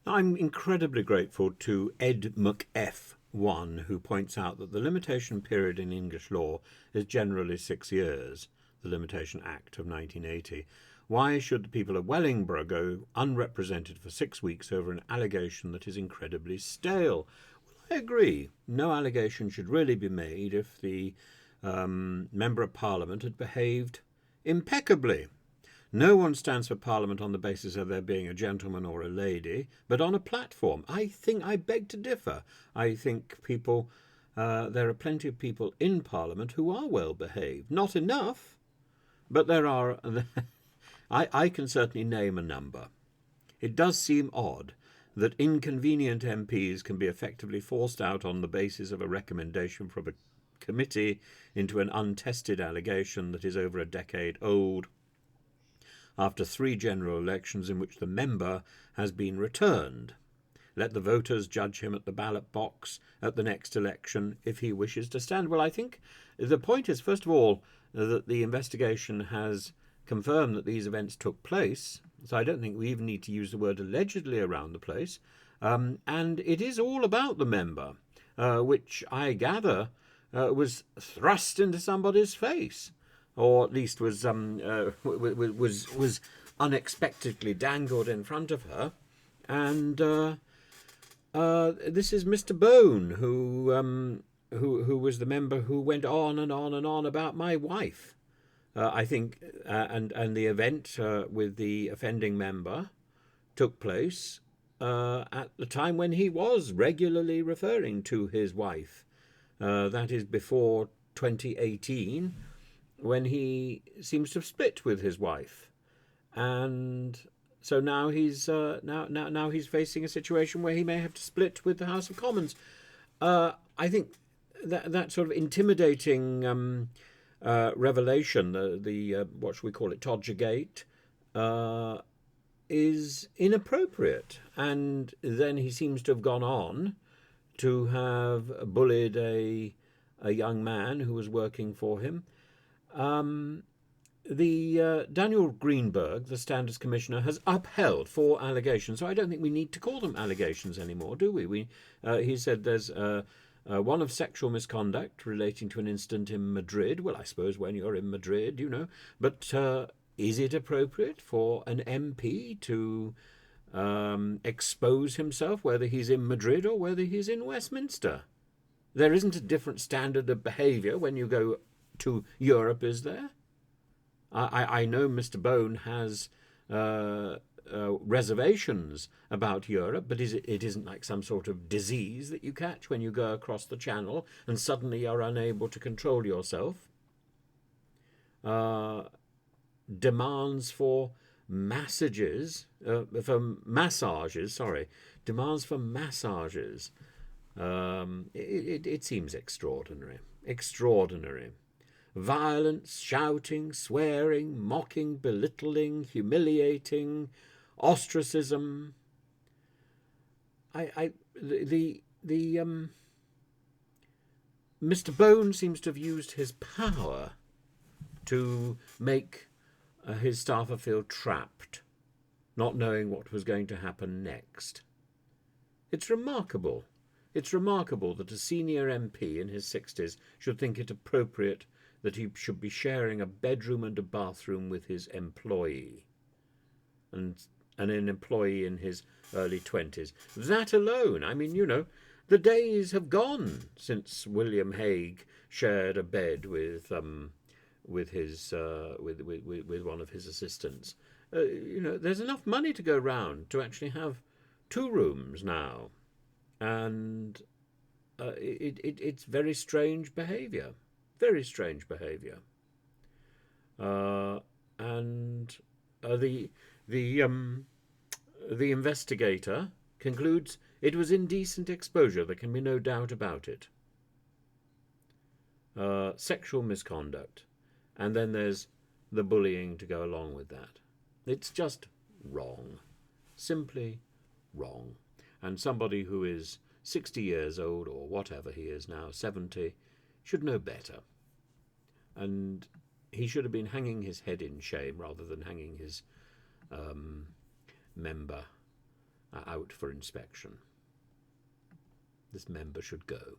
I'm incredibly grateful to Ed McF1, who points out that the limitation period in English law is generally 6 years, the Limitation Act of 1980. Why should the people of Wellingborough go unrepresented for 6 weeks over an allegation that is incredibly stale? Well, I agree. No allegation should really be made if the Member of Parliament had behaved impeccably. No one stands for Parliament on the basis of there being a gentleman or a lady, but on a platform. I beg to differ. I think there are plenty of people in Parliament who are well behaved. Not enough, but there are. I can certainly name a number. It does seem odd that inconvenient MPs can be effectively forced out on the basis of a recommendation from a committee into an untested allegation that is over a decade old, after 3 general elections in which the member has been returned. Let the voters judge him at the ballot box at the next election if he wishes to stand. Well, I think the point is, first of all, that the investigation has confirmed that these events took place, so I don't think we even need to use the word allegedly around the place. And it is all about the member, which I gather was thrust into somebody's face, or at least was unexpectedly dangled in front of her. And this is Mr. Bone, who was the member who went on and on and on about my wife. I think, and the event with the offending member took place at the time when he was regularly referring to his wife. That is before 2018, when he seems to have split with his wife, and so now he's now he's facing a situation where he may have to split with the House of Commons. I think that sort of intimidating revelation, the what should we call it, Todgergate, is inappropriate. And then he seems to have gone on to have bullied a young man who was working for him. The Daniel Greenberg, the Standards Commissioner, has upheld 4 allegations, so I don't think we need to call them allegations anymore, do we? He said there's one of sexual misconduct relating to an incident in Madrid. Well, I suppose when you're in Madrid, but is it appropriate for an MP to expose himself, whether he's in Madrid or whether he's in Westminster? There isn't a different standard of behaviour when you go to Europe, is there? I know Mr. Bone has reservations about Europe, but it isn't like some sort of disease that you catch when you go across the channel and suddenly you're unable to control yourself. Demands for massages, demands for massages. It seems extraordinary. Violence, shouting, swearing, mocking, belittling, humiliating, ostracism. Mr. Bone seems to have used his power to make his staffer feel trapped, not knowing what was going to happen next. It's remarkable. It's remarkable that a senior MP in his 60s should think it appropriate that he should be sharing a bedroom and a bathroom with his employee, and an employee in his early 20s. That alone, I mean, the days have gone since William Hague shared a bed with his with one of his assistants. There's enough money to go round to actually have 2 rooms now, and it's very strange behaviour. Very strange behaviour. And the investigator concludes it was indecent exposure. There can be no doubt about it. Sexual misconduct. And then there's the bullying to go along with that. It's just wrong. Simply wrong. And somebody who is 60 years old, or whatever he is now, 70, should know better. And he should have been hanging his head in shame rather than hanging his member out for inspection. This member should go.